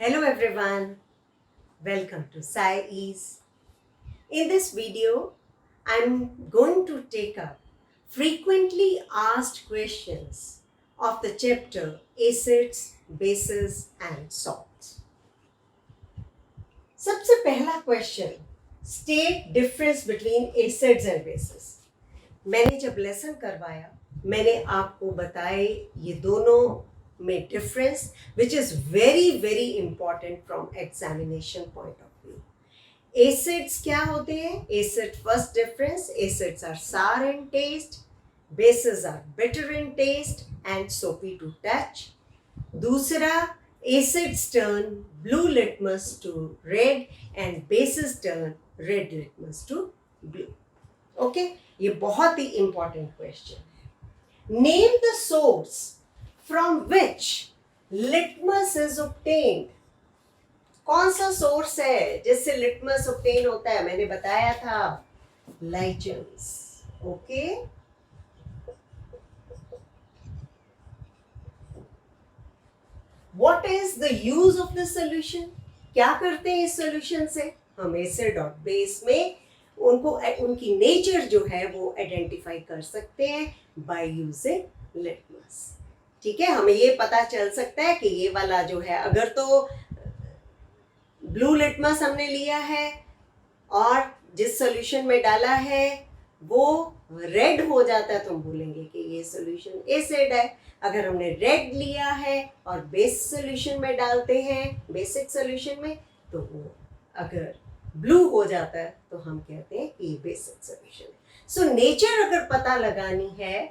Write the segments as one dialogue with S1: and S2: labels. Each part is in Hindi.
S1: Hello everyone, welcome to Sci Ease. In this video, I'm going to take up frequently asked questions of the chapter Acids, Bases and Salts. सबसे पहला question, state difference between acids and bases. मैंने जब लेसन करवाया मैंने आपको बताए ये दोनों में difference which is very very important from examination point of view. Acids क्या होते हैं? Acid first difference, acids are sour in taste, bases are bitter in taste and soapy to touch. दूसरा, acids turn blue litmus to red and bases turn red litmus to blue. Okay, ये बहुत ही important question है। Name the source from which litmus is obtained. कौन सा source है जिससे litmus obtain होता है? मैंने बताया था lichens. Okay. What is the use of the solution? क्या करते हैं इस solution से? हम acid और base में उनकी nature जो है वो identify कर सकते हैं by using litmus. ठीक है, हमें ये पता चल सकता है कि ये वाला जो है, अगर तो blue litmus हमने लिया है और जिस solution में डाला है वो red हो जाता है तो हम बोलेंगे कि ये solution acid है। अगर हमने रेड लिया है और बेस सोल्यूशन में डालते हैं, बेसिक सोल्यूशन में, तो वो अगर ब्लू हो जाता है तो हम कहते हैं कि ये बेसिक सोल्यूशन है। सो नेचर अगर पता लगानी है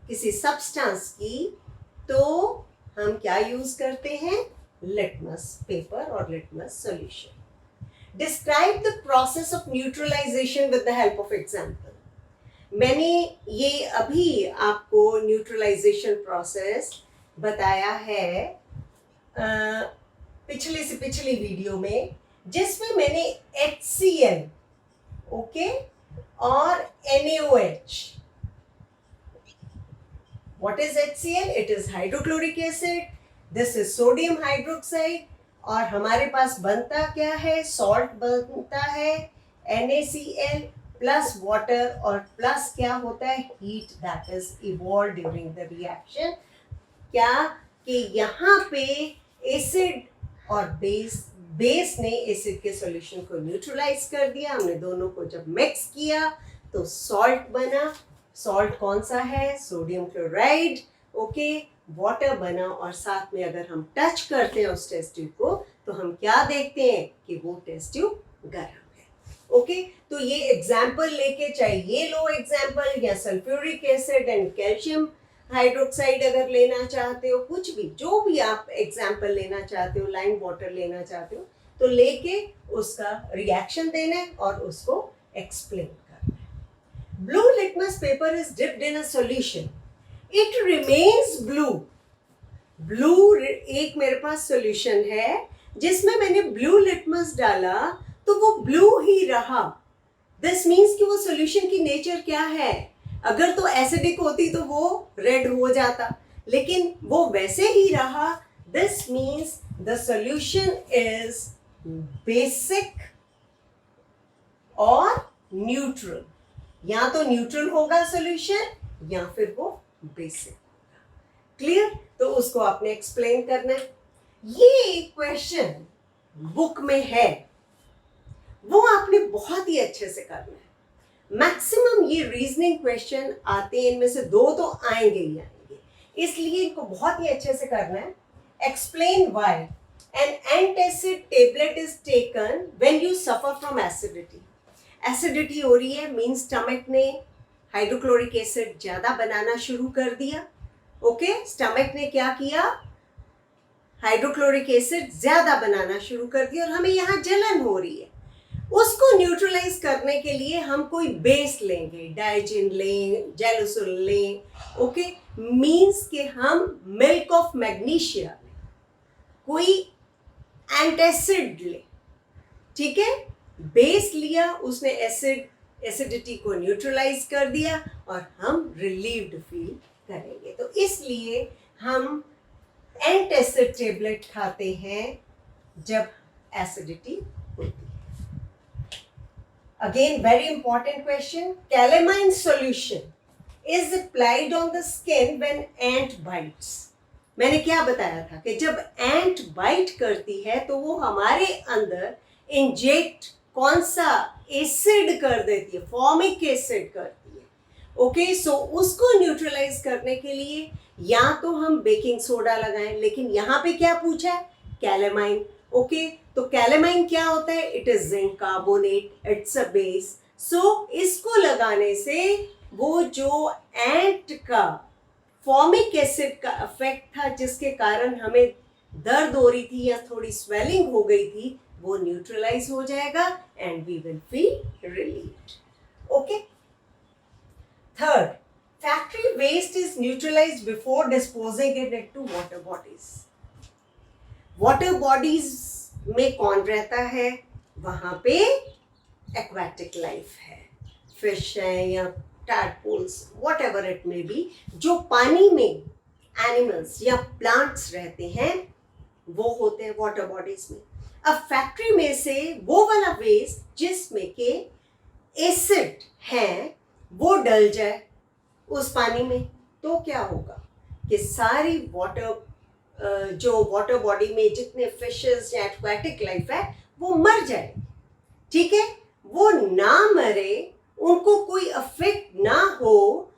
S1: किसी सब्सटेंस की तो हम क्या यूज करते हैं? लिटमस पेपर और litmus solution. Describe the process of neutralisation with the help of example. मैंने ये अभी आपको न्यूट्रलाइजेशन प्रोसेस बताया है पिछले से पिछली वीडियो में, जिसमें मैंने HCl ओके और NaOH। What is HCl? It is hydrochloric acid, this is sodium hydroxide, और हमारे पास बनता क्या है? सॉल्ट बनता है NaCl प्लस वाटर, और प्लस क्या होता है? Heat that is evolve during the reaction. क्या कि यहाँ पे एसिड और बेस ने एसिड के सॉल्यूशन को न्यूट्रलाइज कर दिया। हमने दोनों को जब मिक्स किया तो सॉल्ट बना। सॉल्ट कौन सा है? Sodium chloride. ओके, वाटर बना, और साथ में अगर हम टच करते हैं उस टेस्ट ट्यूब को तो हम क्या देखते हैं कि वो टेस्ट ट्यूब गर्म। ओके, तो ये एग्जाम्पल लेके, चाहे ये लो एग्जाम्पल या sulphuric acid and calcium hydroxide अगर लेना चाहते हो, कुछ भी जो भी आप एग्जाम्पल लेना चाहते हो, लाइम वाटर लेना चाहते हो, तो लेके उसका रिएक्शन देना है और उसको एक्सप्लेन करना है। Blue litmus paper is dipped in a solution, it remains blue. Blue एक मेरे पास सॉल्यूशन है जिसमें मैंने ब्लू लिटमस डाला तो वो ब्लू ही रहा। दिस मीन्स कि वो सॉल्यूशन की नेचर क्या है? अगर तो एसिडिक होती तो वो रेड हो जाता, लेकिन वो वैसे ही रहा। This means the solution is basic और न्यूट्रल। या तो न्यूट्रल होगा सॉल्यूशन या फिर वो बेसिक होगा। क्लियर? तो उसको आपने एक्सप्लेन करना है। ये क्वेश्चन बुक में है, वो आपने बहुत ही अच्छे से करना है। मैक्सिमम ये रीजनिंग क्वेश्चन आते हैं, इनमें से दो तो आएंगे ही आएंगे, इसलिए इनको बहुत ही अच्छे से करना है। Explain why an antacid tablet is taken when you suffer from acidity. Acidity हो रही है, मीन स्टमक ने हाइड्रोक्लोरिक एसिड ज्यादा बनाना शुरू कर दिया। ओके, स्टमक ने क्या किया? हाइड्रोक्लोरिक एसिड ज्यादा बनाना शुरू कर दिया और हमें यहाँ जलन हो रही है। उसको न्यूट्रलाइज करने के लिए हम कोई बेस लेंगे, डाइजिन लें, जेलुसोल लें। ओके, मीन्स कि हम मिल्क ऑफ मैग्नीशिया लें, कोई एंटासिड लें। ठीक है, बेस लिया, उसने एसिडिटी को न्यूट्रलाइज कर दिया और हम रिलीव्ड फील करेंगे। तो इसलिए हम एंटासिड टेबलेट खाते हैं जब एसिडिटी होती है। Again, very important question. Calamine solution is applied on the skin when ant bites. मैंने क्या बताया था कि जब एंट बाइट करती है तो वो हमारे अंदर इंजेक्ट कौन सा एसिड कर देती है, फॉर्मिक एसिड करती है। ओके, सो उसको न्यूट्रलाइज करने के लिए या तो हम बेकिंग सोडा लगाएं, लेकिन यहाँ पे क्या पूछा है, कैलेमाइन। ओके, तो कैलेमाइन क्या होता है, it is zinc carbonate, it's a base. So इसको लगाने से वो जो एंट का फॉर्मिक एसिड का इफेक्ट था जिसके कारण हमें दर्द हो रही थी या थोड़ी स्वेलिंग हो गई थी, वो न्यूट्रलाइज हो जाएगा and we will feel relieved. Okay, third, factory waste is neutralised before disposing it into water bodies. Water bodies में कौन रहता है, वहां पे एक्वाटिक लाइफ है, फिश है या tadpoles, whatever it may be, जो पानी में एनिमल्स या प्लांट्स रहते हैं वो होते हैं वाटर बॉडीज में। अब फैक्ट्री में से वो वाला वेस्ट जिसमें के एसिड है वो डल जाए उस पानी में, तो क्या होगा कि सारी जो वाटर बॉडी में जितने फिशेस या एक्वाटिक लाइफ है वो मर जाए। ठीक है, वो ना मरे, उनको कोई अफेक्ट ना हो,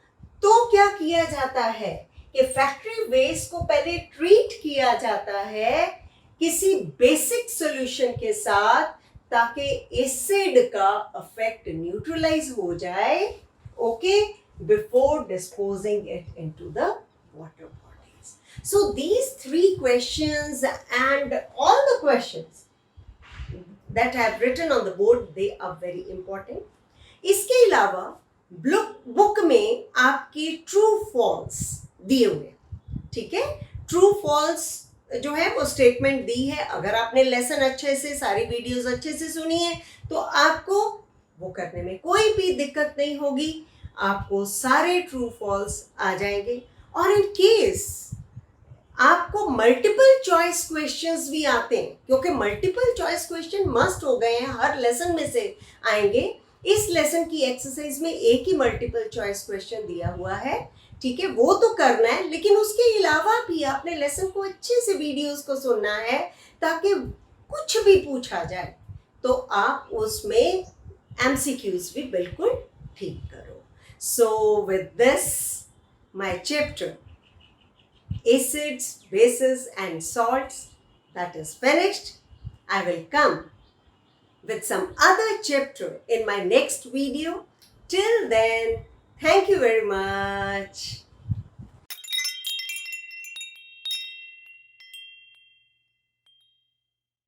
S1: तो क्या किया जाता है कि फैक्ट्री वेस्ट को पहले ट्रीट किया जाता है किसी बेसिक सॉल्यूशन के साथ ताकि एसिड का इफेक्ट न्यूट्रलाइज हो जाए। Okay, before disposing it into the water bodies. So these 3 questions and all the questions that I have written on the board, they are very important. इसके अलावा बुक में आपकी ट्रू फॉल्स दिए हुए, ठीक है, ट्रू फॉल्स जो है वो स्टेटमेंट दी है। अगर आपने लेसन अच्छे से, सारी वीडियोस अच्छे से सुनी है तो आपको वो करने में कोई भी दिक्कत नहीं होगी, आपको सारे ट्रू फॉल्स आ जाएंगे। और इन केस आपको मल्टीपल चॉइस क्वेश्चंस भी आते हैं, क्योंकि मल्टीपल चॉइस क्वेश्चन मस्ट हो गए हैं, हर लेसन में से आएंगे। इस लेसन की एक्सरसाइज में एक ही मल्टीपल चॉइस क्वेश्चन दिया हुआ है, ठीक है, वो तो करना है, लेकिन उसके अलावा भी आपने लेसन को अच्छे से वीडियोस को सुनना है ताकि कुछ भी पूछा जाए तो आप उसमें एमसीक्यूज भी बिल्कुल ठीक करो। So with this my chapter acids, bases and salts, that is finished. I will come with some other chapter in my next video. Till then, thank you very much.